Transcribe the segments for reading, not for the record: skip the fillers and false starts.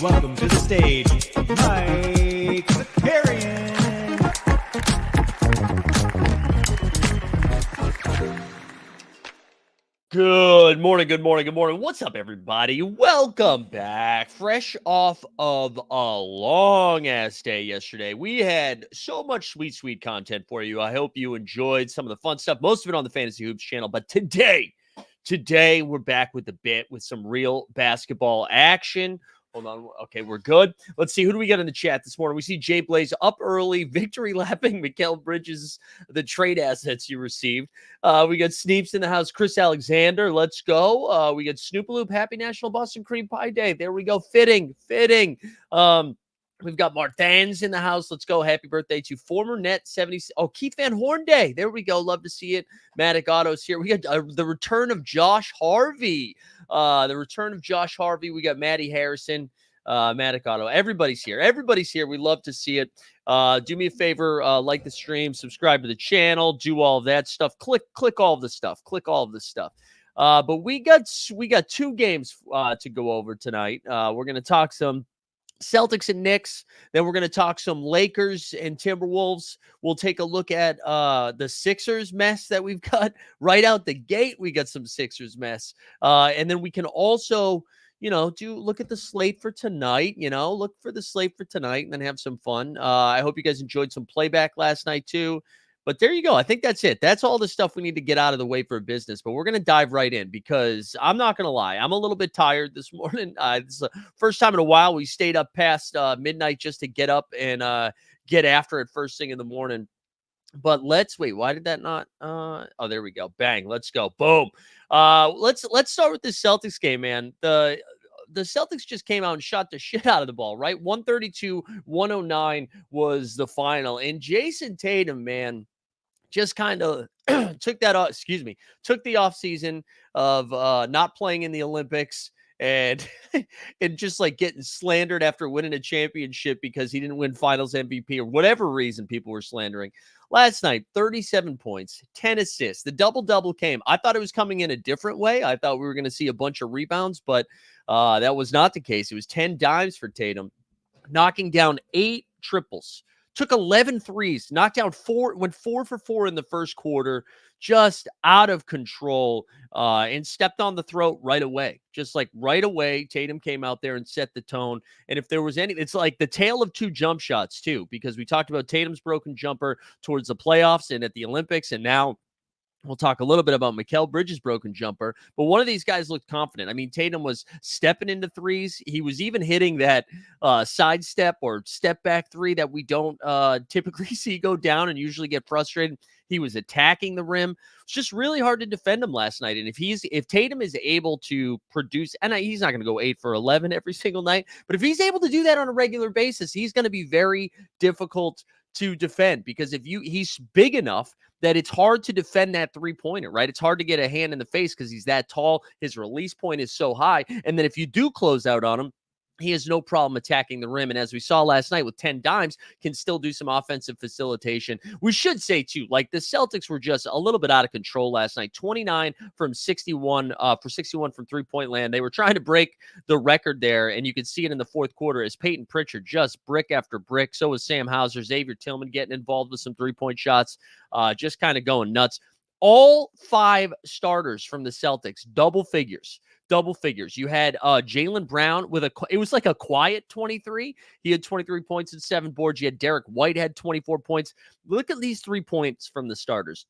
Welcome to the stage, Mike Zakarian. Good morning, good morning, good morning. What's up, everybody? Welcome back. Fresh off of a long-ass day yesterday. We had so much sweet content for you. I hope you enjoyed some of the fun stuff, most of it on the Fantasy Hoops channel. But today we're back with the bit with some real basketball action. Hold on. Okay, we're good. Let's see. Who do we got in the chat this morning? We see Jay Blaze up early, victory lapping Mikal Bridges, the trade assets you received. We got Sneeps in the house. Chris Alexander, let's go. We got Snoopaloop. Happy National Boston Cream Pie Day. There we go. Fitting. We've got Martins in the house. Let's go. Happy birthday to former Net 70. Oh, Keith Van Horn Day. There we go. Love to see it. Matic Autos here. We got the return of Josh Harvey. We got Maddie Harrison, Matic Auto. Everybody's here. We love to see it. Do me a favor, like the stream, subscribe to the channel, do all of that stuff. Click all of the stuff. But we got two games to go over tonight. We're going to talk some Celtics and Knicks. Then we're going to talk some Lakers and Timberwolves. We'll take a look at the Sixers mess that we've got right out the gate. We got some Sixers mess. And then we can also, look at the slate for tonight, look for the slate for tonight and then have some fun. I hope you guys enjoyed some playback last night too. But there you go. I think that's it. That's all the stuff we need to get out of the way for business. But we're going to dive right in because I'm not going to lie. I'm a little bit tired this morning. This is the first time in a while we stayed up past midnight just to get up and get after it first thing in the morning. But wait. Why did that not? Oh, there we go. Bang. Let's go. Boom. Let's start with the Celtics game, man. The Celtics just came out and shot the shit out of the ball, right? 132-109 was the final. And Jayson Tatum, man, just kind of took the offseason of not playing in the Olympics and just like getting slandered after winning a championship because he didn't win finals MVP or whatever reason people were slandering. Last night, 37 points, 10 assists. The double-double came. I thought it was coming in a different way. I thought we were going to see a bunch of rebounds, but that was not the case. It was 10 dimes for Tatum, knocking down 8 triples. Took 11 threes, knocked down 4, went 4 for 4 in the first quarter, just out of control, and stepped on the throat right away. Just like right away, Tatum came out there and set the tone. And if there was it's like the tale of 2 jump shots too, because we talked about Tatum's broken jumper towards the playoffs and at the Olympics, and now we'll talk a little bit about Mikal Bridges' broken jumper, but one of these guys looked confident. I mean, Tatum was stepping into threes. He was even hitting that sidestep or step back three that we don't typically see go down and usually get frustrated. He was attacking the rim. It's just really hard to defend him last night. And if Tatum is able to produce, and he's not going to go 8 for 11 every single night, but if he's able to do that on a regular basis, he's going to be very difficult to defend because he's big enough that it's hard to defend that three-pointer, right? It's hard to get a hand in the face because he's that tall. His release point is so high. And then if you do close out on him, he has no problem attacking the rim. And as we saw last night with 10 dimes, can still do some offensive facilitation. We should say, too, like the Celtics were just a little bit out of control last night. 29 from 61 for 61 from three-point land. They were trying to break the record there, and you could see it in the fourth quarter as Peyton Pritchard just brick after brick. So was Sam Hauser, Xavier Tillman getting involved with some three-point shots, just kind of going nuts. All 5 starters from the Celtics, double figures. You had Jaylen Brown with it was like a quiet 23. He had 23 points and 7 boards. You had Derek White had 24 points. Look at these 3 points from the starters.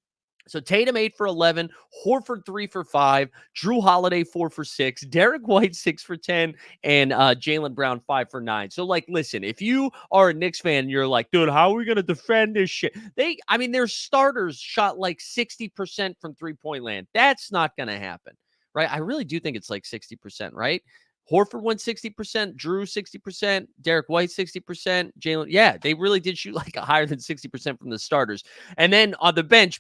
So Tatum 8 for 11, Horford 3 for 5, Drew Holiday 4 for 6, Derek White 6 for 10, and Jaylen Brown 5 for 9. So, like, listen, if you are a Knicks fan, you're like, dude, how are we gonna defend this shit? Their starters shot like 60% from 3-point land. That's not gonna happen, right? I really do think it's like 60%, right? Horford went 60%, Drew 60%, Derek White 60%, Jalen. Yeah, they really did shoot like a higher than 60% from the starters. And then on the bench,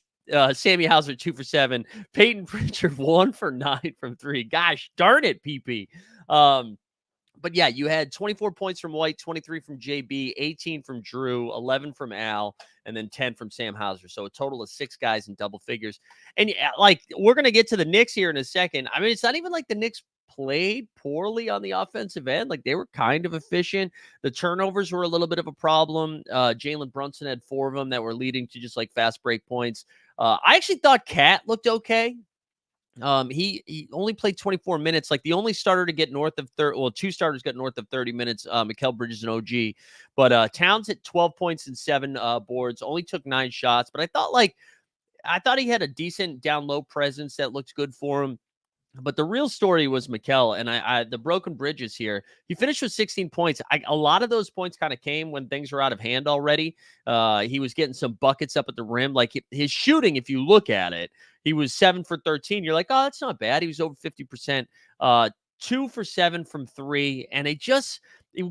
Sammy Hauser 2 for 7, Peyton Pritchard 1 for 9 from 3. Gosh darn it, PP. But yeah, you had 24 points from White, 23 from JB, 18 from Drew, 11 from Al, and then 10 from Sam Hauser. So a total of 6 guys in double figures. And like, we're going to get to the Knicks here in a second. I mean, it's not even like the Knicks played poorly on the offensive end. Like, they were kind of efficient. The turnovers were a little bit of a problem. Jalen Brunson had 4 of them that were leading to just like fast break points. I actually thought Cat looked okay. He only played 24 minutes. Like, the only starter to get north of 30, well, 2 starters got north of 30 minutes, Mikal Bridges and OG. But Towns hit 12 points and 7 boards, only took 9 shots. But I thought he had a decent down low presence that looked good for him. But the real story was Mikal, and the broken bridges here. He finished with 16 points. A lot of those points kind of came when things were out of hand already. He was getting some buckets up at the rim. Like, his shooting, if you look at it, he was 7 for 13. You're like, oh, that's not bad. He was over 50%. 2 for 7 from 3. And it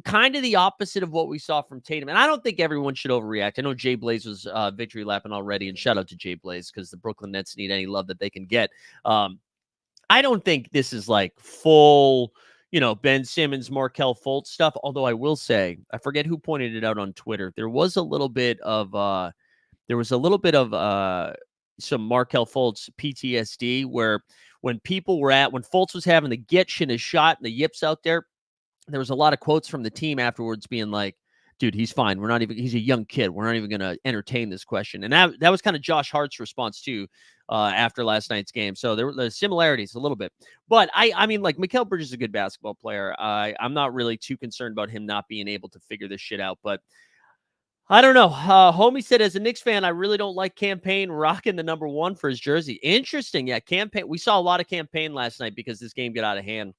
kind of the opposite of what we saw from Tatum. And I don't think everyone should overreact. I know Jay Blaze was victory lapping already, and shout out to Jay Blaze because the Brooklyn Nets need any love that they can get. I don't think this is like full, Ben Simmons, Markelle Fultz stuff. Although I will say, I forget who pointed it out on Twitter. There was a little bit of some Markelle Fultz PTSD where when Fultz was having the gitch in his shot and the yips out there was a lot of quotes from the team afterwards being like, dude, he's fine. He's a young kid. We're not even going to entertain this question. And that was kind of Josh Hart's response too, after last night's game. So there were the similarities a little bit, but I mean, like, Mikal Bridges is a good basketball player. I'm not really too concerned about him not being able to figure this shit out, but I don't know. Homie said, as a Knicks fan, I really don't like Campaign rocking the number 1 for his jersey. Interesting. Yeah. Campaign. We saw a lot of Campaign last night because this game got out of hand.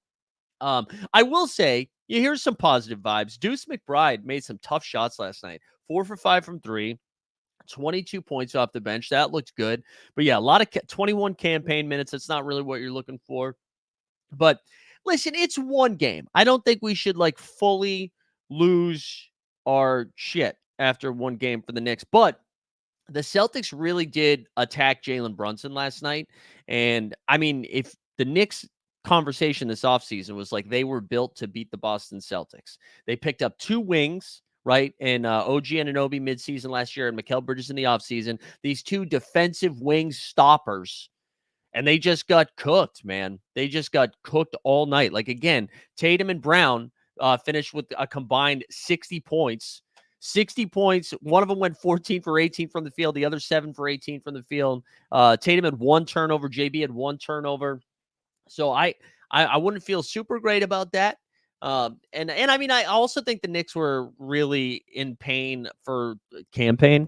I will say, here's some positive vibes. Deuce McBride made some tough shots last night. 4 for 5 from 3, 22 points off the bench. That looked good. But yeah, a lot of 21 Campaign minutes. That's not really what you're looking for. But listen, it's one game. I don't think we should like fully lose our shit after one game for the Knicks. But the Celtics really did attack Jalen Brunson last night. And I mean, if the Knicks conversation this offseason was like they were built to beat the Boston Celtics. They picked up 2 wings, right? And OG Anunoby midseason last year and Mikal Bridges in the offseason. These 2 defensive wing stoppers. And they just got cooked, man. They just got cooked all night. Like, again, Tatum and Brown finished with a combined 60 points. 60 points. One of them went 14 for 18 from the field. The other 7 for 18 from the field. Tatum had 1 turnover. JB had 1 turnover. So I wouldn't feel super great about that. And I mean, I also think the Knicks were really in pain for Campaign,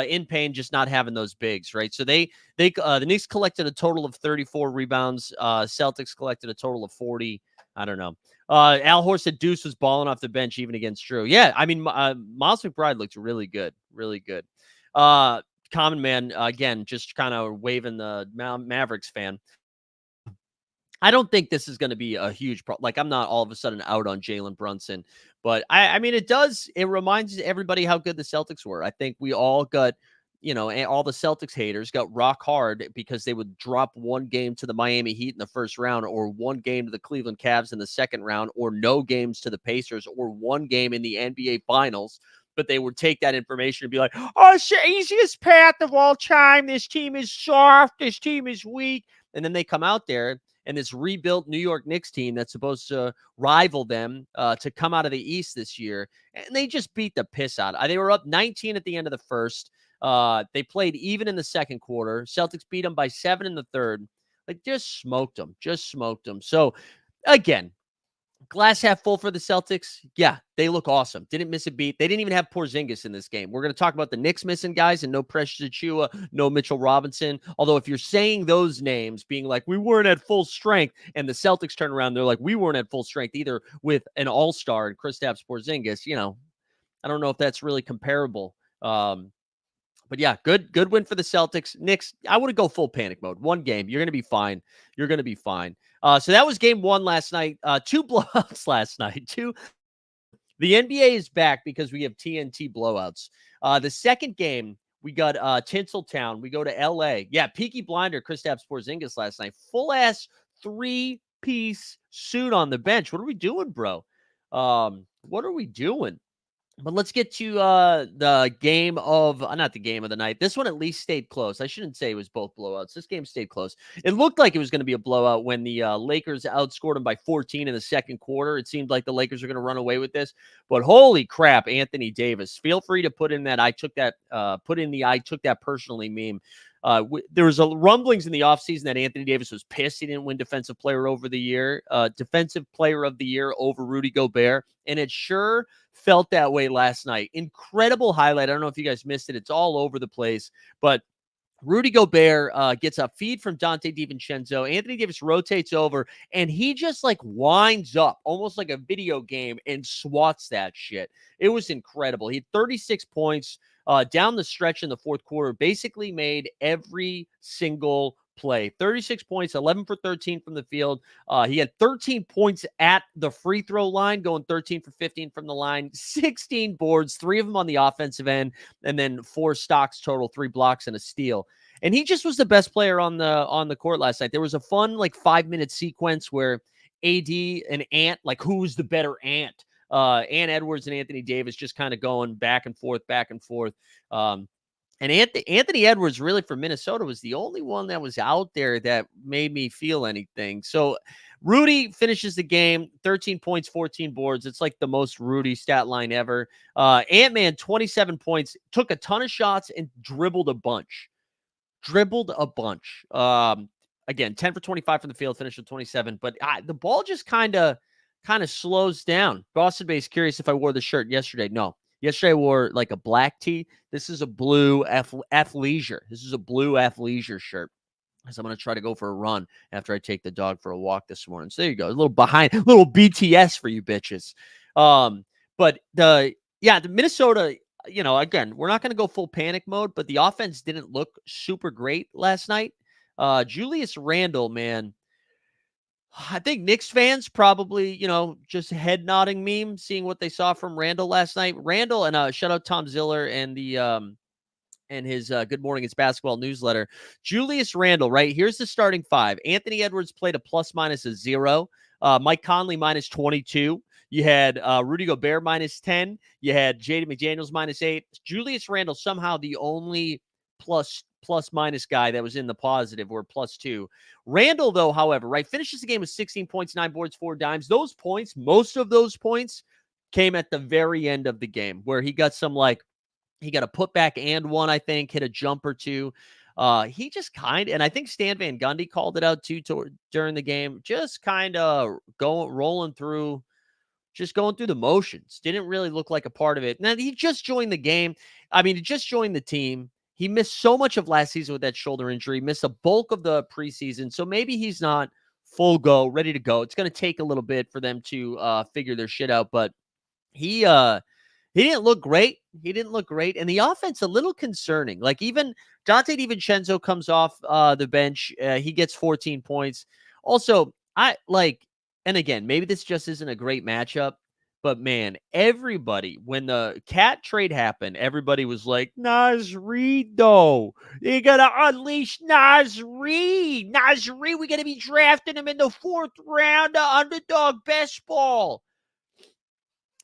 in pain just not having those bigs, right? So the Knicks collected a total of 34 rebounds. Celtics collected a total of 40. I don't know. Al Horst said Deuce was balling off the bench even against Drew. Yeah, I mean, Miles McBride looks really good, really good. Common Man, again, just kind of waving the Mavericks fan. I don't think this is going to be a huge problem. Like, I'm not all of a sudden out on Jalen Brunson, but I mean, it reminds everybody how good the Celtics were. I think we all got, all the Celtics haters got rock hard because they would drop one game to the Miami Heat in the first round, or one game to the Cleveland Cavs in the second round, or no games to the Pacers, or one game in the NBA Finals. But they would take that information and be like, oh, it's the easiest path of all time. This team is soft. This team is weak. And then they come out there and this rebuilt New York Knicks team that's supposed to rival them to come out of the East this year. And they just beat the piss out. They were up 19 at the end of the first. They played even in the second quarter. Celtics beat them by 7 in the third. Like, just smoked them. So, again, glass half full for the Celtics. Yeah, they look awesome. Didn't miss a beat. They didn't even have Porzingis in this game. We're going to talk about the Knicks missing guys and no Precious Achiuwa, no Mitchell Robinson. Although if you're saying those names, being like, we weren't at full strength, and the Celtics turn around, they're like, we weren't at full strength either with an all-star and Kristaps Porzingis, I don't know if that's really comparable. But yeah, good win for the Celtics. Knicks, I wouldn't go full panic mode. One game, you're going to be fine. So that was game one last night. 2 blowouts last night. The NBA is back because we have TNT blowouts. The second game, we got Tinseltown. We go to LA. Yeah, Peaky Blinder, Kristaps Porzingis last night. Full-ass 3-piece suit on the bench. What are we doing, bro? What are we doing? But let's get to the game of not the game of the night. This one at least stayed close. I shouldn't say it was both blowouts. This game stayed close. It looked like it was going to be a blowout when the Lakers outscored them by 14 in the second quarter. It seemed like the Lakers are going to run away with this. But holy crap, Anthony Davis. Feel free to put in that I took that personally meme. There was rumblings in the offseason that Anthony Davis was pissed he didn't win Defensive Player of the Year over Rudy Gobert, and it sure felt that way last night. Incredible highlight. I don't know if you guys missed it. It's all over the place, but Rudy Gobert gets a feed from Dante DiVincenzo. Anthony Davis rotates over, and he just like winds up almost like a video game and swats that shit. It was incredible. He had 36 points down the stretch in the fourth quarter, basically made every single play. 36 points, 11 for 13 from the field. He had 13 points at the free throw line, going 13 for 15 from the line, 16 boards, 3 of them on the offensive end, and then 4 stocks total, 3 blocks and a steal. And he just was the best player on the court last night. There was a fun 5-minute sequence where AD and Ant, who's the better Ant? Ant Edwards and Anthony Davis just kind of going back and forth. And Anthony Edwards, really, for Minnesota, was the only one that was out there that made me feel anything. So Rudy finishes the game, 13 points, 14 boards. It's like the most Rudy stat line ever. Ant-Man, 27 points, took a ton of shots and dribbled a bunch. Again, 10 for 25 from the field, finished with 27. But the ball just kind of slows down. Boston Bay's curious if I wore the shirt yesterday. No. Yesterday I wore a black tee. This is a blue athleisure. This is a blue athleisure shirt. So I'm going to try to go for a run after I take the dog for a walk this morning. So there you go. A little BTS for you bitches. But the Minnesota, again, we're not going to go full panic mode, but the offense didn't look super great last night. Julius Randle, man, I think Knicks fans probably, just head nodding meme, seeing what they saw from Randle last night. Randle, and shout out Tom Ziller and the and his Good Morning It's Basketball newsletter. Julius Randle, right? Here's the starting 5. Anthony Edwards played a ±0. Mike Conley -22. You had Rudy Gobert -10. You had Jaden McDaniels -8. Julius Randle, somehow the only plus minus guy that was in the positive, or +2. Randle, though, however, right, finishes the game with 16 points, 9 boards, 4 dimes. Those points, most of those points came at the very end of the game, where he got he got a putback and one, I think, hit a jump or two. He just and I think Stan Van Gundy called it out too during the game, just kind of going through the motions. Didn't really look like a part of it. Now, he just joined the game. I mean, he just joined the team. He missed so much of last season with that shoulder injury, missed a bulk of the preseason. So maybe he's not full go, ready to go. It's going to take a little bit for them to figure their shit out. But he didn't look great. And the offense, a little concerning. Even Dante DiVincenzo comes off the bench. He gets 14 points. Also, and again, maybe this just isn't a great matchup, but man, everybody, when the Cat trade happened, everybody was like, Naz Reid, though. You got to unleash Naz Reid. Naz Reid, we got to be drafting him in the 4th round of underdog best ball. I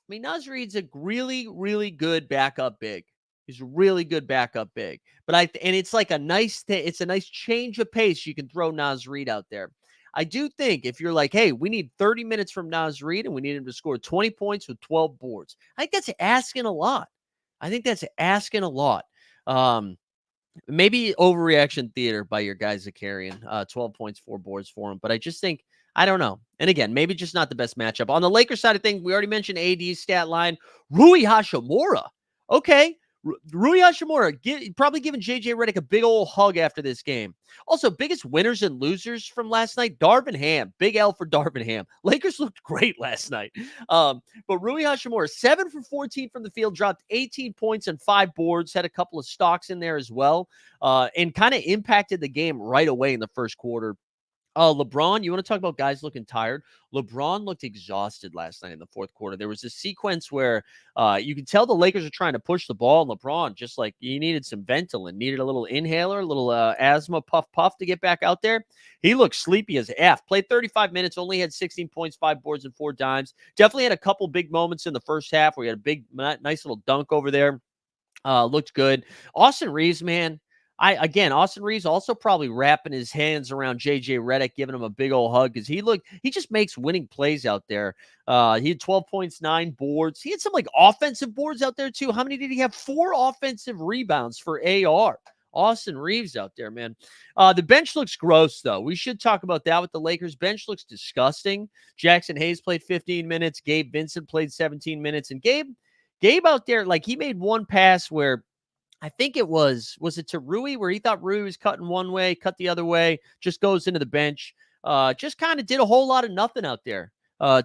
mean, Naz Reid's a really, really good backup big. He's a really good backup big. But it's like a nice change of pace. You can throw Naz Reid out there. I do think if you're like, hey, we need 30 minutes from Naz Reid and we need him to score 20 points with 12 boards, I think that's asking a lot. Maybe overreaction theater by your guys at carrying 12 points, 4 boards for him. But I just think, I don't know. And again, maybe just not the best matchup. On the Lakers side of things, we already mentioned AD's stat line. Rui Hachimura. Okay. Rui Hachimura probably giving JJ Redick a big old hug after this game. Also, biggest winners and losers from last night, Darvin Ham. Big L for Darvin Ham. Lakers looked great last night. But Rui Hachimura, 7 for 14 from the field, dropped 18 points and 5 boards, had a couple of stocks in there as well, and kind of impacted the game right away in the first quarter. LeBron, you want to talk about guys looking tired? LeBron looked exhausted last night in the fourth quarter. There was a sequence where you can tell the Lakers are trying to push the ball, and LeBron just like he needed some Ventolin, needed a little inhaler, a little asthma puff to get back out there. He looked sleepy as F. Played 35 minutes, only had 16 points, 5 boards, and 4 dimes. Definitely had a couple big moments in the first half where he had a big, nice little dunk over there. Looked good. Austin Reeves, man. Austin Reeves also probably wrapping his hands around JJ Redick, giving him a big old hug because he just makes winning plays out there. He had 12 points, 9 boards. He had some like offensive boards out there too. How many did he have? 4 offensive rebounds for AR. Austin Reeves out there, man. The bench looks gross, though. We should talk about that with the Lakers. Bench looks disgusting. Jackson Hayes played 15 minutes. Gabe Vincent played 17 minutes. And Gabe out there, like he made one pass where I think it was it to Rui where he thought Rui was cutting one way, cut the other way, just goes into the bench. Just kind of did a whole lot of nothing out there.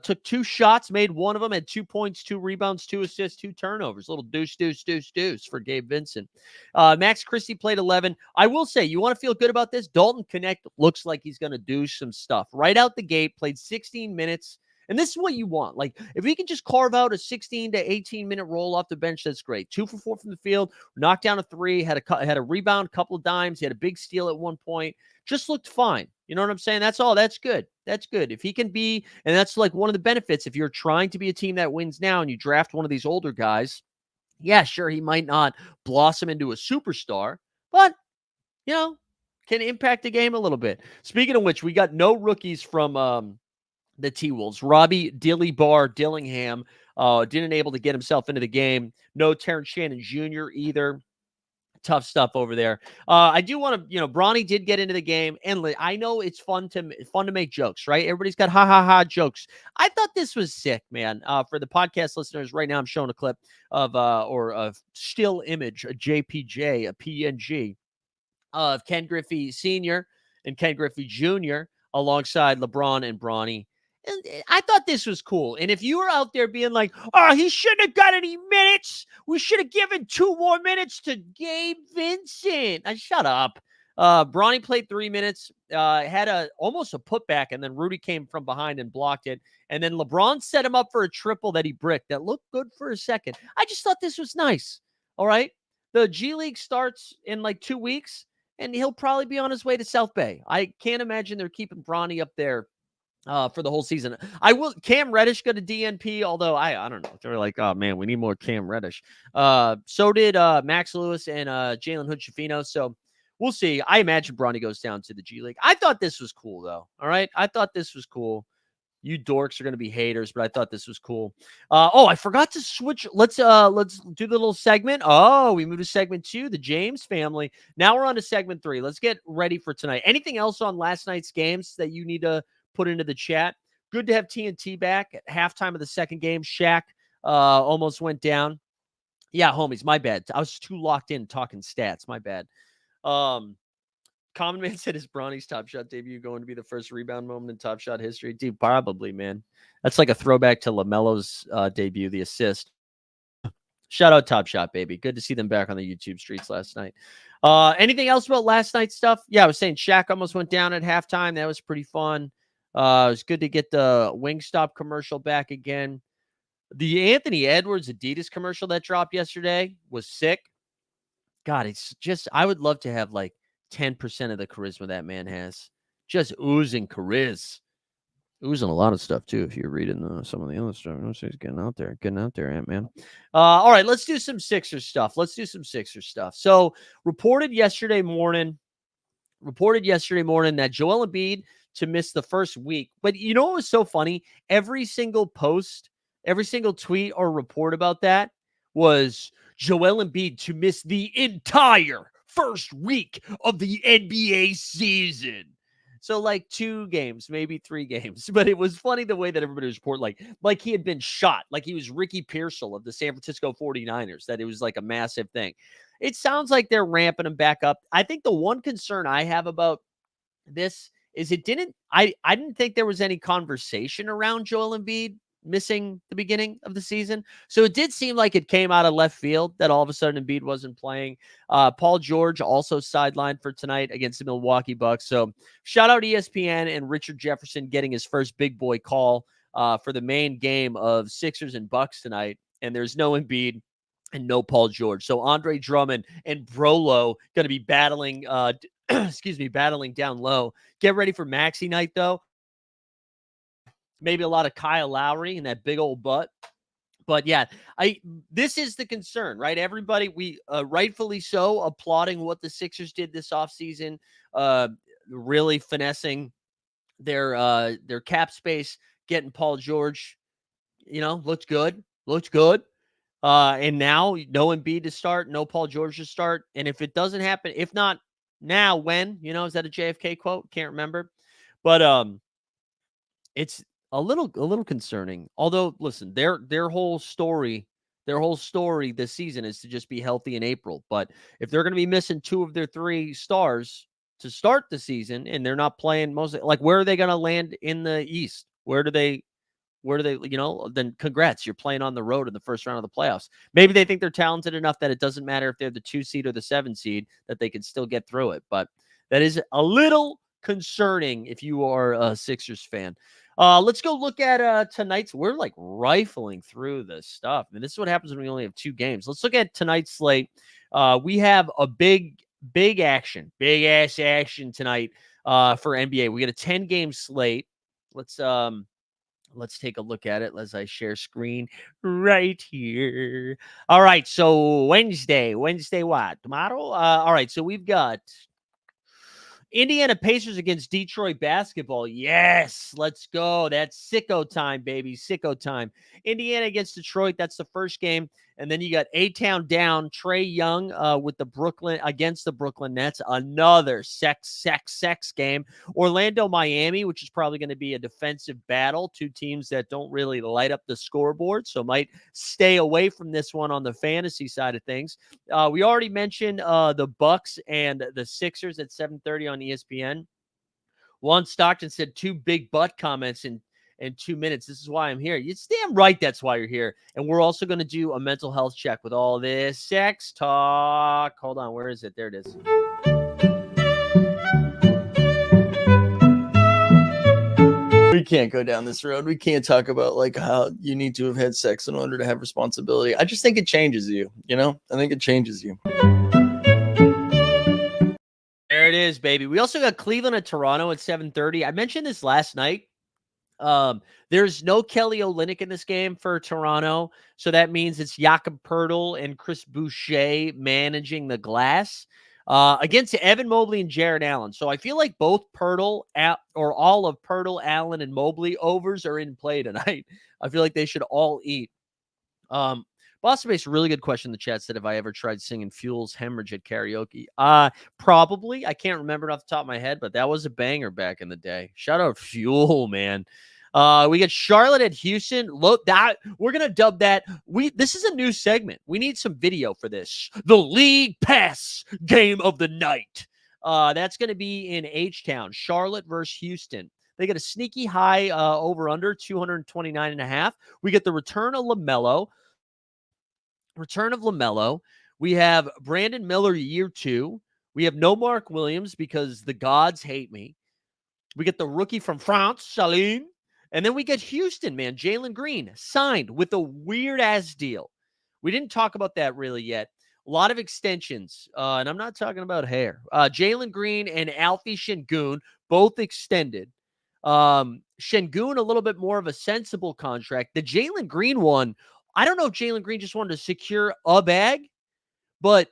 Took 2 shots, made one of them, had 2 points, 2 rebounds, 2 assists, 2 turnovers. A little deuce for Gabe Vincent. Max Christie played 11. I will say, you want to feel good about this? Dalton Connect looks like he's going to do some stuff. Right out the gate, played 16 minutes. And this is what you want. Like, if he can just carve out a 16 to 18-minute roll off the bench, that's great. 2 for 4 from the field, knocked down a 3, had a rebound, couple of dimes. He had a big steal at one point. Just looked fine. You know what I'm saying? That's all. That's good. That's good. If he can be, and that's like one of the benefits, if you're trying to be a team that wins now and you draft one of these older guys, yeah, sure, he might not blossom into a superstar, but, can impact the game a little bit. Speaking of which, we got no rookies from the T-Wolves. Robbie Dillingham didn't able to get himself into the game. No Terrence Shannon Jr. either. Tough stuff over there. I do want to, Bronny did get into the game, and I know it's fun to make jokes, right? Everybody's got ha jokes. I thought this was sick, man. For the podcast listeners, right now I'm showing a clip of or a still image, a JPJ, a PNG of Ken Griffey Sr. and Ken Griffey Jr. alongside LeBron and Bronny. And I thought this was cool. And if you were out there being like, oh, he shouldn't have got any minutes. We should have given 2 more minutes to Gabe Vincent. Shut up. Bronny played 3 minutes, had almost a putback, and then Rudy came from behind and blocked it. And then LeBron set him up for a triple that he bricked that looked good for a second. I just thought this was nice. All right. The G League starts in like 2 weeks, and he'll probably be on his way to South Bay. I can't imagine they're keeping Bronny up there for the whole season. Cam Reddish got a DNP, although I don't know. They're like, oh man, we need more Cam Reddish. So did Max Lewis and Jalen Hood-Schifino. So we'll see. I imagine Bronny goes down to the G League. I thought this was cool though. All right. I thought this was cool. You dorks are going to be haters, but I thought this was cool. I forgot to switch. Let's do the little segment. Oh, we moved to segment 2, the James family. Now we're on to segment 3. Let's get ready for tonight. Anything else on last night's games that you need to put into the chat? Good to have TNT back at halftime of the second game. Shaq almost went down. Yeah, homies, my bad. I was too locked in talking stats. My bad. Common Man said, is Bronny's Top Shot debut going to be the first rebound moment in Top Shot history? Dude, probably, man. That's like a throwback to LaMelo's debut, the assist. Shout out Top Shot, baby. Good to see them back on the YouTube streets last night. Anything else about last night's stuff? Yeah, I was saying Shaq almost went down at halftime. That was pretty fun. It was good to get the Wingstop commercial back again. The Anthony Edwards Adidas commercial that dropped yesterday was sick. God, it's just, I would love to have like 10% of the charisma that man has. Just oozing charisma. Oozing a lot of stuff, too, if you're reading some of the other stuff. He's getting out there, Ant-Man. All right, let's do some Sixers stuff. So, reported yesterday morning that Joel Embiid to miss the first week. But you know what was so funny? Every single post, every single tweet or report about that was Joel Embiid to miss the entire first week of the NBA season. So like 2 games, maybe 3 games. But it was funny the way that everybody was reporting, like he had been shot, like he was Ricky Pearsall of the San Francisco 49ers, that it was like a massive thing. It sounds like they're ramping him back up. I think the one concern I have about this is I didn't think there was any conversation around Joel Embiid missing the beginning of the season. So it did seem like it came out of left field that all of a sudden Embiid wasn't playing. Paul George also sidelined for tonight against the Milwaukee Bucks. So shout out ESPN and Richard Jefferson getting his first big boy call for the main game of Sixers and Bucks tonight. And there's no Embiid and no Paul George. So Andre Drummond and Brolo going to be battling battling down low. Get ready for Maxey night, though. Maybe a lot of Kyle Lowry and that big old butt. But yeah, this is the concern, right? Everybody, we rightfully so applauding what the Sixers did this offseason, really finessing their cap space, getting Paul George, looked good. And now no Embiid to start, no Paul George to start. And if it doesn't happen, if not now, when? Is that a JFK quote? Can't remember. But it's a little concerning. Although, listen, their whole story this season is to just be healthy in April. But if they're going to be missing 2 of their 3 stars to start the season, and they're not playing mostly, like, where are they going to land in the East? Where do they, then congrats, you're playing on the road in the first round of the playoffs. Maybe they think they're talented enough that it doesn't matter if they're the 2 seed or the 7 seed, that they can still get through it. But that is a little concerning if you are a Sixers fan. Let's go look at tonight's. We're like rifling through this stuff. And this is what happens when we only have 2 games. Let's look at tonight's slate. We have a big ass action tonight for NBA. We got a 10-game slate. Let's take a look at it as I share screen right here. All right, so Wednesday what? Tomorrow? All right, so we've got Indiana Pacers against Detroit basketball. Yes, let's go. That's sicko time, baby. Sicko time. Indiana against Detroit. That's the first game. And then you got A-Town down. Trae Young with the Brooklyn Nets. Another sex game. Orlando, Miami, which is probably going to be a defensive battle. 2 teams that don't really light up the scoreboard, so might stay away from this one on the fantasy side of things. We already mentioned the Bucks and the Sixers at 7:30 on ESPN. Juan Stockton said 2 big butt comments in 2 minutes. This is why I'm here. It's damn right that's why you're here. And we're also going to do a mental health check with all this sex talk. Hold on. Where is it? There it is. We can't go down this road. We can't talk about like how you need to have had sex in order to have responsibility. I just think it changes you, I think it changes you. There it is, baby. We also got Cleveland and Toronto at 7:30. I mentioned this last night. There's no Kelly Olynyk in this game for Toronto, so that means it's Jakob Poeltl and Chris Boucher managing the glass against Evan Mobley and Jared Allen. So I feel like both Poeltl or all of Poeltl, Allen, and Mobley overs are in play tonight. I feel like they should all eat. Boston Base, really good question in the chat, said, have I ever tried singing Fuel's Hemorrhage at karaoke? Probably. I can't remember it off the top of my head, but that was a banger back in the day. Shout out Fuel, man. We get Charlotte at Houston. Look, that we're gonna dub that. This is a new segment. We need some video for this. The League Pass game of the night. That's gonna be in H-Town. Charlotte versus Houston. They get a sneaky high over under 229.5. We get the return of LaMelo. We have Brandon Miller year 2. We have no Mark Williams because the gods hate me. We get the rookie from France, Saline. And then we get Houston, man. Jalen Green signed with a weird-ass deal. We didn't talk about that really yet. A lot of extensions, and I'm not talking about hair. Jalen Green and Alfie Şengün both extended. Şengün, a little bit more of a sensible contract. The Jalen Green one, I don't know if Jalen Green just wanted to secure a bag, but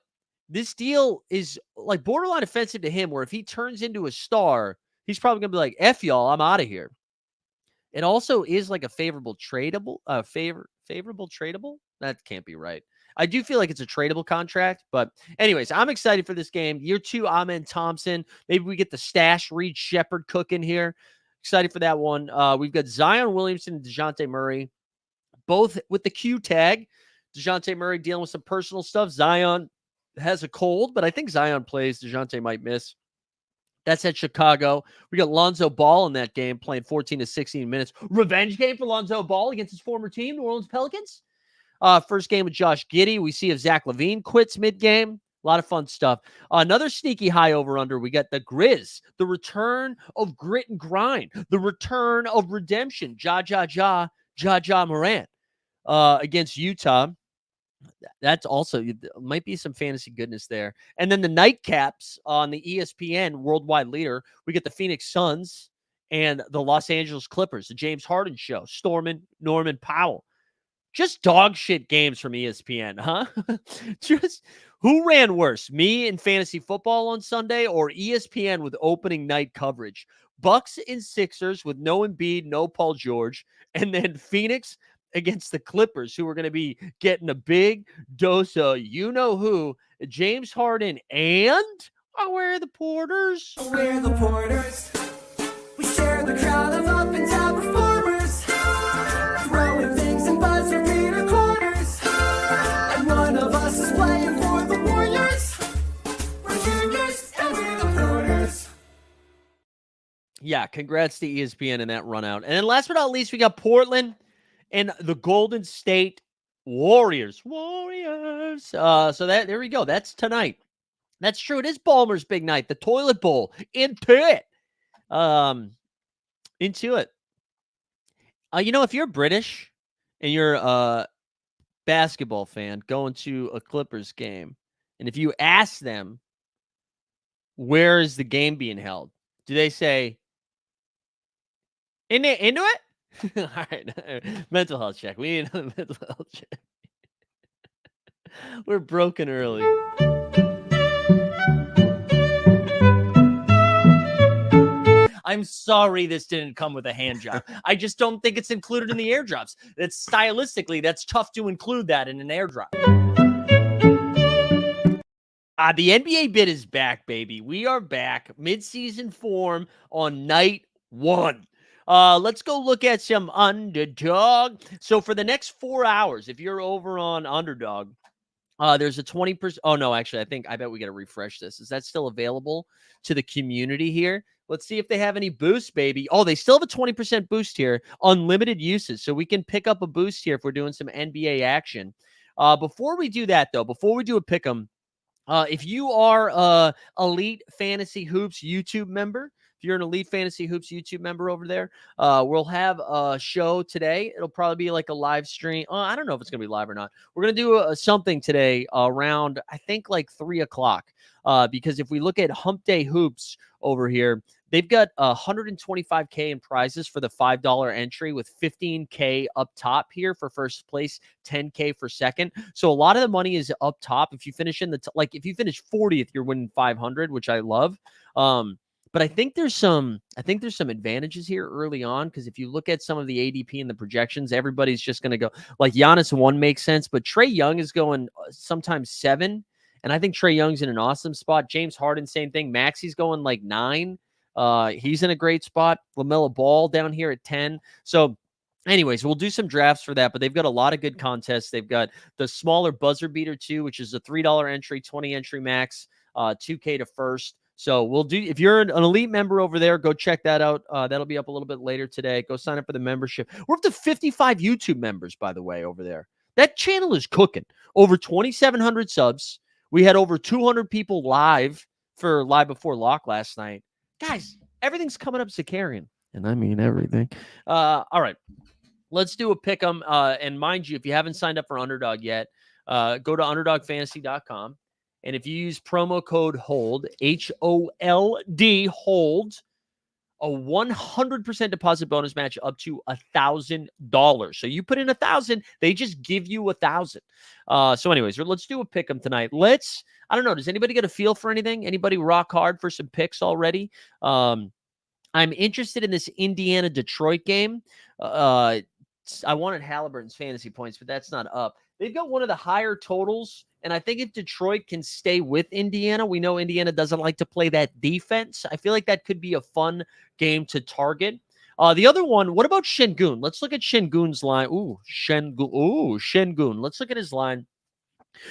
this deal is like borderline offensive to him, where if he turns into a star, he's probably going to be like, F y'all, I'm out of here. It also is like a favorable tradable. That can't be right. I do feel like it's a tradable contract. But anyways, I'm excited for this game. Year 2, Amen Thompson. Maybe we get the stash Reed Shepherd cooking here. Excited for that one. We've got Zion Williamson and DeJounte Murray, both with the Q tag. DeJounte Murray dealing with some personal stuff. Zion has a cold, but I think Zion plays. DeJounte might miss. That's at Chicago. We got Lonzo Ball in that game, playing 14 to 16 minutes. Revenge game for Lonzo Ball against his former team, New Orleans Pelicans. First game with Josh Giddey. We see if Zach LaVine quits mid-game. A lot of fun stuff. Another sneaky high over-under. We got the Grizz, the return of grit and grind, the return of redemption. Ja Morant against Utah. That's also might be some fantasy goodness there. And then the nightcaps on the ESPN worldwide leader. We get the Phoenix Suns and the Los Angeles Clippers, the James Harden show, Norman Powell. Just dog shit games from ESPN, huh? Just who ran worse, me in fantasy football on Sunday or ESPN with opening night coverage? Bucks and Sixers with no Embiid, no Paul George, and then Phoenix against the Clippers, who are going to be getting a big dose of you-know-who, James Harden, and we're the Porters. We're the Porters. We share the crowd of up and down performers, throwing things and buzzer beater corners. And one of us is playing for the Warriors. We're juniors and we're the Porters. Yeah, congrats to ESPN in that run out. And then last but not least, we got Portland and the Golden State Warriors. So there we go. That's tonight. That's true. It is Ballmer's big night. The toilet bowl. Into it. If you're British and you're a basketball fan going to a Clippers game, and if you ask them, where is the game being held? Do they say, into it? All right. Mental health check. We need another mental health check. We're broken early. I'm sorry this didn't come with a hand job. I just don't think it's included in the airdrops. That's stylistically, that's tough to include that in an airdrop. The NBA bid is back, baby. We are back. Mid-season form on night 1. Let's go look at some Underdog. So for the next 4 hours, if you're over on Underdog, there's a 20%. Oh, no, actually, I bet we got to refresh this. Is that still available to the community here? Let's see if they have any boosts, baby. Oh, they still have a 20% boost here. Unlimited uses. So we can pick up a boost here if we're doing some NBA action. Before we do that, though, before we do a pick 'em, if you are a Elite Fantasy Hoops YouTube member, if you're an Elite Fantasy Hoops YouTube member over there, we'll have a show today. It'll probably be like a live stream. I don't know if it's going to be live or not. We're going to do something today around, I think, like 3 o'clock. Because if we look at Hump Day Hoops over here, they've got 125K in prizes for the $5 entry with 15K up top here for first place, 10K for second. So a lot of the money is up top. If you finish in the if you finish 40th, you're winning 500, which I love. But I think there's some advantages here early on, because if you look at some of the ADP and the projections, everybody's just going to go like Giannis 1 makes sense, but Trae Young is going sometimes 7. And I think Trae Young's in an awesome spot. James Harden, same thing. Maxey's going like 9. He's in a great spot. LaMelo Ball down here at 10. So anyways, we'll do some drafts for that, but they've got a lot of good contests. They've got the smaller buzzer beater too, which is a $3 entry, 20 entry max, 2K to first. So we'll do, if you're an Elite member over there, go check that out. That'll be up a little bit later today. Go sign up for the membership. We're up to 55 YouTube members, by the way, over there. That channel is cooking. Over 2,700 subs. We had over 200 people live for Live Before Lock last night. Guys, everything's coming up Zakarian. And I mean everything. All right. Let's do a pick 'em. And mind you, if you haven't signed up for Underdog yet, go to underdogfantasy.com. And if you use promo code HOLD, HOLD, HOLD, a 100% deposit bonus match up to $1,000. So you put in 1,000, they just give you 1,000. So anyways, let's do a pick 'em tonight. I don't know. Does anybody get a feel for anything? Anybody rock hard for some picks already? I'm interested in this Indiana-Detroit game. I wanted Halliburton's fantasy points, but that's not up. They've got one of the higher totals. And I think if Detroit can stay with Indiana, we know Indiana doesn't like to play that defense. I feel like that could be a fun game to target. The other one, what about Şengün? Let's look at Şengün's line. Şengün. Let's look at his line.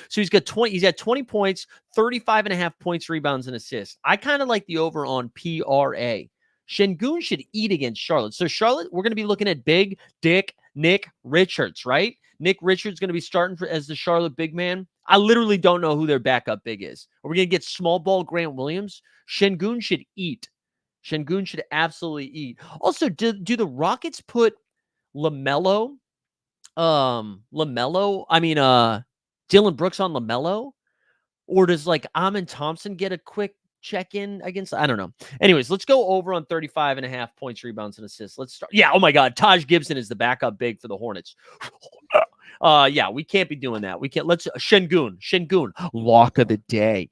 So he's got 20. He's at 20 points, 35 and a half points, rebounds, and assists. I kind of like the over on PRA. Şengün should eat against Charlotte. So Charlotte, we're going to be looking at Big Dick Nick Richards, right? Nick Richards going to be starting as the Charlotte big man. I literally don't know who their backup big is. Are we going to get small ball Grant Williams? Şengün should eat. Şengün should absolutely eat. Also, do the Rockets put Dillon Brooks on LaMelo? Or does like Amin Thompson get a quick check-in against? I don't know. Anyways, let's go over on 35 and a half points, rebounds, and assists. Let's start. Yeah, oh my God. Taj Gibson is the backup big for the Hornets. Yeah, we can't be doing that. We can't. Let's Şengün. Lock of the day.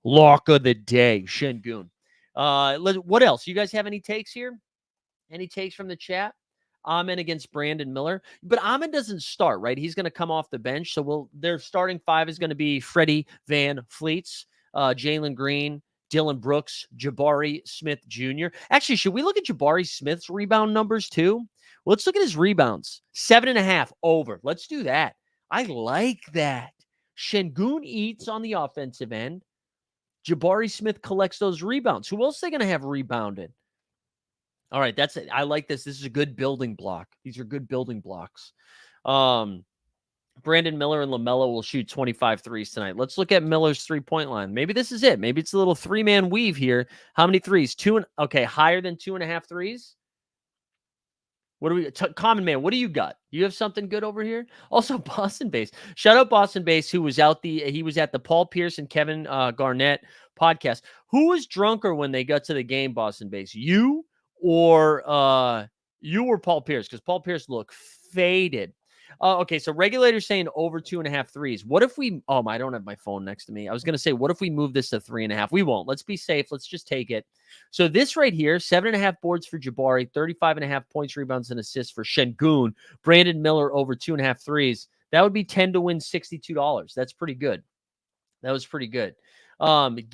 Şengün. What else? You guys have any takes here? Any takes from the chat? Amin against Brandon Miller. But Amin doesn't start, right? He's going to come off the bench. So their starting five is going to be Freddie Van Fleets, Jalen Green, Dillon Brooks, Jabari Smith Jr. Actually, should we look at Jabari Smith's rebound numbers too? Let's look at his rebounds. 7.5 over. Let's do that. I like that. Şengün eats on the offensive end. Jabari Smith collects those rebounds. Who else are they going to have rebounded? All right, that's it. I like this. This is a good building block. These are good building blocks. Brandon Miller and LaMelo will shoot 25 threes tonight. Let's look at Miller's three-point line. Maybe this is it. Maybe it's a little three-man weave here. How many threes? Okay, higher than 2.5 threes? What do we Common Man, what do you got? You have something good over here? Also, Boston Base. Shout out Boston Base, who was at the Paul Pierce and Kevin Garnett podcast. Who was drunker when they got to the game, Boston Base? You or Paul Pierce? Because Paul Pierce looked faded. Okay, so regulators saying over 2.5 threes. What if we? Oh, I don't have my phone next to me. I was going to say, what if we move this to 3.5? We won't. Let's be safe. Let's just take it. So this right here, 7.5 boards for Jabari, 35.5 points, rebounds, and assists for Şengün. Brandon Miller over 2.5 threes. That would be 10 to win $62. That's pretty good. That was pretty good. Common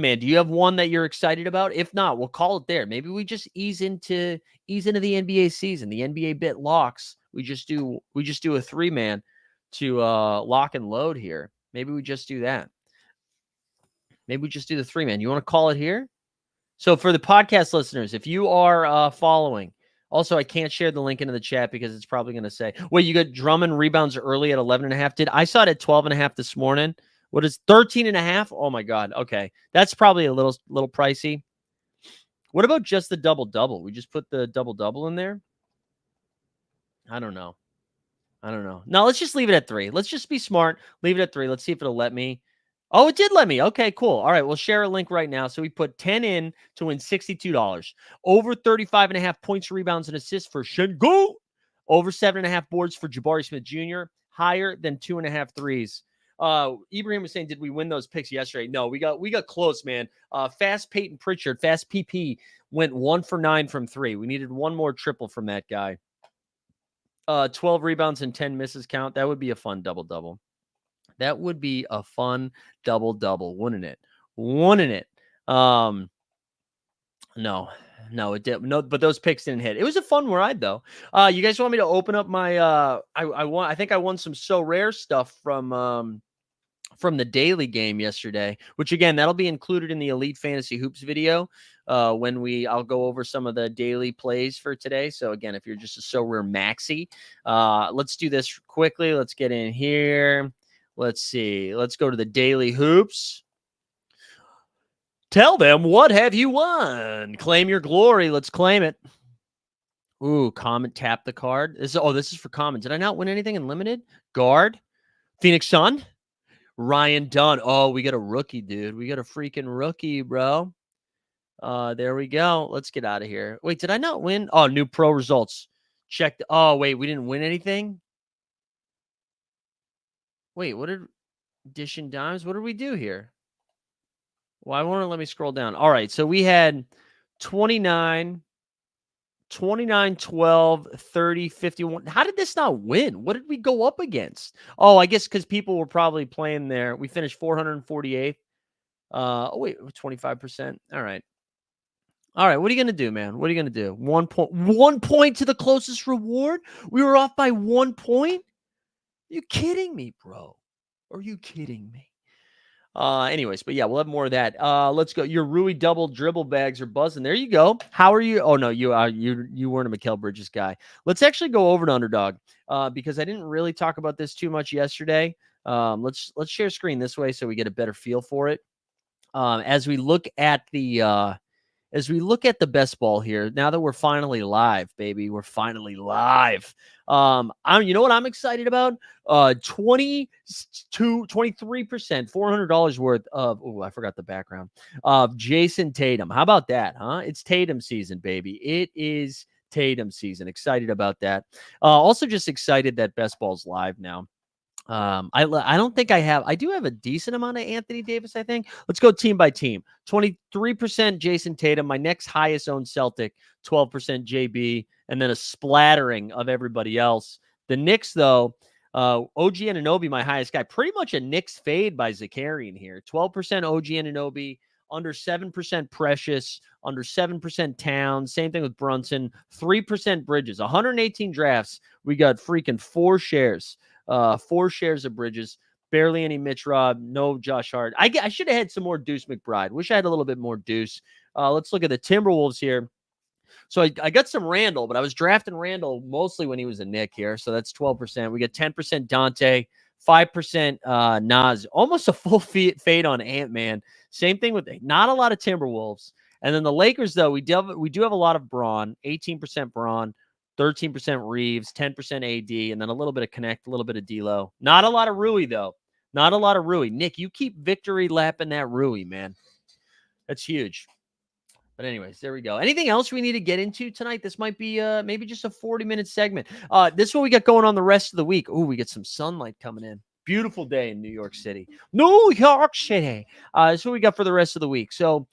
Man, do you have one that you're excited about? If not, we'll call it there. Maybe we just ease into the NBA season. The NBA bit locks. We just do a 3-man to lock and load here. Maybe we just do that. Maybe we just do the 3-man. You want to call it here? So for the podcast listeners, if you are following, also I can't share the link into the chat because it's probably going to say, wait, you got Drummond rebounds early at 11.5. I saw it at 12.5 this morning. What is 13.5? Oh my God. Okay. That's probably a little pricey. What about just the double-double? We just put the double-double in there? I don't know. No, let's just leave it at 3. Let's just be smart. Leave it at 3. Let's see if it'll let me. Oh, it did let me. Okay, cool. All right, we'll share a link right now. So we put 10 in to win $62. Over 35.5 points, rebounds, and assists for Şengün. Over 7.5 boards for Jabari Smith Jr. Higher than 2.5 threes. Ibrahim was saying, did we win those picks yesterday? No, we got close, man. Fast Peyton Pritchard, Fast PP went 1 for 9 from 3. We needed one more triple from that guy. 12 rebounds and 10 misses count. That would be a fun double-double. That would be a fun double-double, wouldn't it? No, it didn't. No, but those picks didn't hit. It was a fun ride, though. You guys want me to open up my? I think I won some SORARE stuff from the daily game yesterday. Which again, that'll be included in the Elite Fantasy Hoops video when I'll go over some of the daily plays for today. So again, if you're just a SORARE maxi, let's do this quickly. Let's get in here. Let's see. Let's go to the daily hoops. Tell them, what have you won? Claim your glory. Let's claim it. Ooh, comment, tap the card. This is for common. Did I not win anything in limited? Guard. Phoenix Sun. Ryan Dunn. Oh, we got a rookie, dude. We got a freaking rookie, bro. There we go. Let's get out of here. Wait, did I not win? Oh, new pro results. Check. Oh, wait, we didn't win anything? Wait, what did Edition Dimes? What did we do here? Why won't it let me scroll down? All right, so we had 29, 29, 12, 30, 51. How did this not win? What did we go up against? Oh, I guess because people were probably playing there. We finished 448th. Oh, wait, 25%. All right. All right. What are you going to do, man? What are you going to do? 1 point to the closest reward? We were off by 1 point? Are you kidding me, bro? Are you kidding me? Anyways, but yeah, we'll have more of that. Let's go. Your Rui double dribble bags are buzzing. There you go. How are you? Oh no, you weren't a Mikal Bridges guy. Let's actually go over to Underdog because I didn't really talk about this too much yesterday. Let's share screen this way so we get a better feel for it. As we look at the best ball here, now that we're finally live, baby, we're finally live. You know what I'm excited about? 23%, $400 worth of, oh, I forgot the background of Jayson Tatum. How about that, huh? It's Tatum season, baby. It is Tatum season. Excited about that. Also just excited that best ball's live now. I don't think I do have a decent amount of Anthony Davis, I think. Let's go team by team. 23% Jayson Tatum, my next highest owned Celtic, 12% JB, and then a splattering of everybody else. The Knicks, though, OG Anunoby, my highest guy, pretty much a Knicks fade by Zakarian here. 12% OG Anunoby, under 7% Precious, under 7% Towns. Same thing with Brunson. 3% Bridges. 118 drafts. We got freaking 4 shares. 4 shares of Bridges, barely any Mitch Robb, no Josh Hart. I should have had some more Deuce McBride. Wish I had a little bit more Deuce. Let's look at the Timberwolves here. So I got some Randall, but I was drafting Randall mostly when he was a Knick here. So that's 12%. We got 10% Dante, 5% Nas, almost a full fade on Ant-Man. Same thing with not a lot of Timberwolves. And then the Lakers, though, we do have a lot of Braun, 18% Braun, 13% Reeves, 10% AD, and then a little bit of Connect, a little bit of D'Lo. Not a lot of Rui, though. Not a lot of Rui. Nick, you keep victory lapping that Rui, man. That's huge. But anyways, there we go. Anything else we need to get into tonight? This might be maybe just a 40-minute segment. This is what we got going on the rest of the week. Oh, we get some sunlight coming in. Beautiful day in New York City. New York City. This is what we got for the rest of the week. So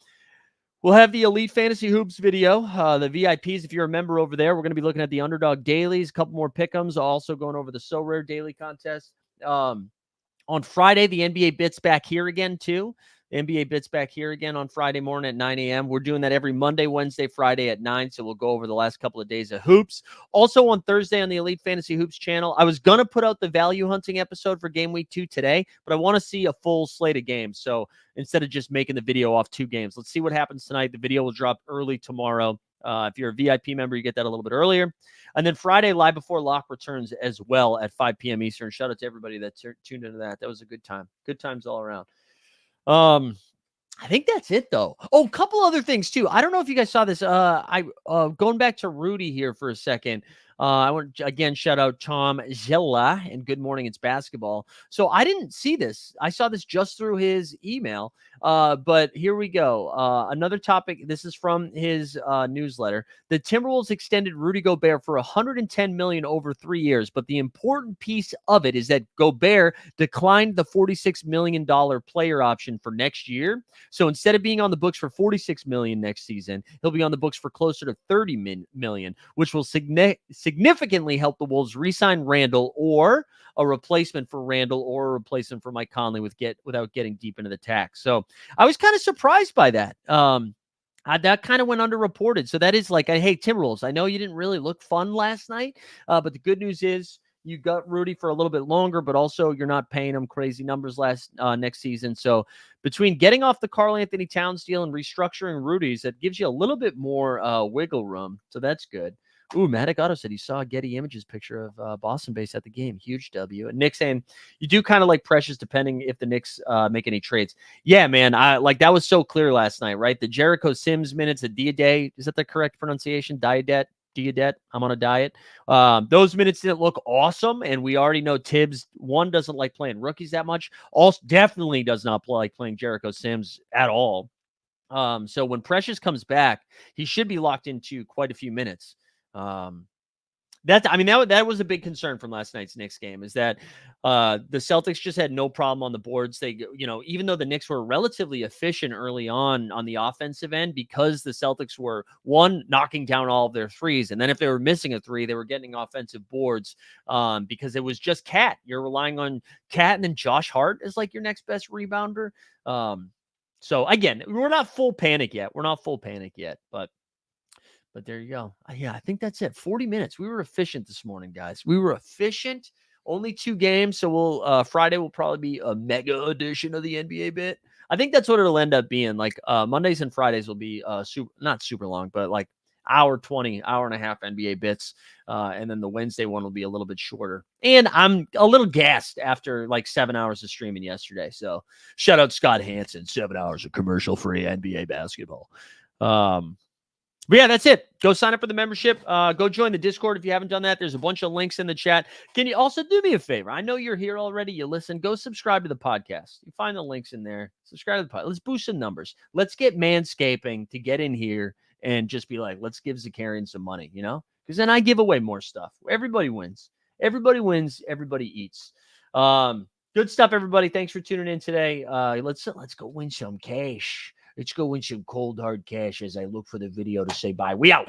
we'll have the Elite Fantasy Hoops video, the VIPs. If you're a member over there, we're going to be looking at the Underdog Dailies, a couple more pick'ems, also going over the SORARE Daily Contest. On Friday, the NBA Bits back here again, too. The NBA Bits back here again on Friday morning at 9 a.m. We're doing that every Monday, Wednesday, Friday at 9, so we'll go over the last couple of days of hoops. Also on Thursday on the Elite Fantasy Hoops channel, I was going to put out the value hunting episode for Game Week 2 today, but I want to see a full slate of games. So instead of just making the video off 2 games, let's see what happens tonight. The video will drop early tomorrow. If you're a VIP member, you get that a little bit earlier. And then Friday, Live Before Lock returns as well at 5 p.m. Eastern. Shout out to everybody that tuned into that. That was a good time. Good times all around. I think that's it, though. Oh, a couple other things, too. I don't know if you guys saw this. Going back to Rudy here for a second. I want to, again, shout out Tom Zella and Good Morning, It's Basketball. So I didn't see this. I saw this just through his email. But here we go. Another topic. This is from his newsletter. The Timberwolves extended Rudy Gobert for $110 million over 3 years. But the important piece of it is that Gobert declined the $46 million player option for next year. So instead of being on the books for $46 million next season, he'll be on the books for closer to $30 million, which will significantly help the Wolves re-sign Randall or a replacement for Randall or a replacement for Mike Conley without getting deep into the tax. So I was kind of surprised by that. That kind of went underreported. So that is like, hey, Timberwolves, I know you didn't really look fun last night, but the good news is you got Rudy for a little bit longer, but also you're not paying him crazy numbers next season. So between getting off the karl-Anthony Towns deal and restructuring Rudy's, that gives you a little bit more wiggle room. So that's good. Ooh, Matic Otto said he saw a Getty Images picture of Boston base at the game. Huge W. And Nick saying you do kind of like Precious depending if the Knicks make any trades. Yeah, man. That was so clear last night, right? The Jericho Sims minutes, the Diaday. Is that the correct pronunciation? Diadet. I'm on a diet. Those minutes didn't look awesome, and we already know Tibbs, one, doesn't like playing rookies that much. Also, definitely does not like playing Jericho Sims at all. So when Precious comes back, he should be locked into quite a few minutes. That was a big concern from last night's Knicks game, is that the Celtics just had no problem on the boards. They, even though the Knicks were relatively efficient early on the offensive end, because the Celtics were, one, knocking down all of their threes, and then if they were missing a three, they were getting offensive boards because it was just Cat. You're relying on Cat, and then Josh Hart is like your next best rebounder. So again, we're not full panic yet. But there you go. Yeah, I think that's it. 40 minutes. We were efficient this morning, guys. We were efficient. Only 2 games. So Friday will probably be a mega edition of the NBA bit. I think that's what it'll end up being. Like Mondays and Fridays will be not super long, but like hour 20, hour and a half NBA bits. And then the Wednesday one will be a little bit shorter. And I'm a little gassed after like 7 hours of streaming yesterday. So shout out Scott Hansen, 7 hours of commercial-free NBA basketball. But yeah, that's it. Go sign up for the membership. Go join the Discord if you haven't done that. There's a bunch of links in the chat. Can you also do me a favor? I know you're here already. You listen. Go subscribe to the podcast. You find the links in there. Subscribe to the podcast. Let's boost some numbers. Let's get Manscaping to get in here and just be like, let's give Zakarian some money, Because then I give away more stuff. Everybody wins. Everybody wins. Everybody eats. Good stuff, everybody. Thanks for tuning in today. Let's go win some cash. Let's go win some cold, hard cash as I look for the video to say bye. We out.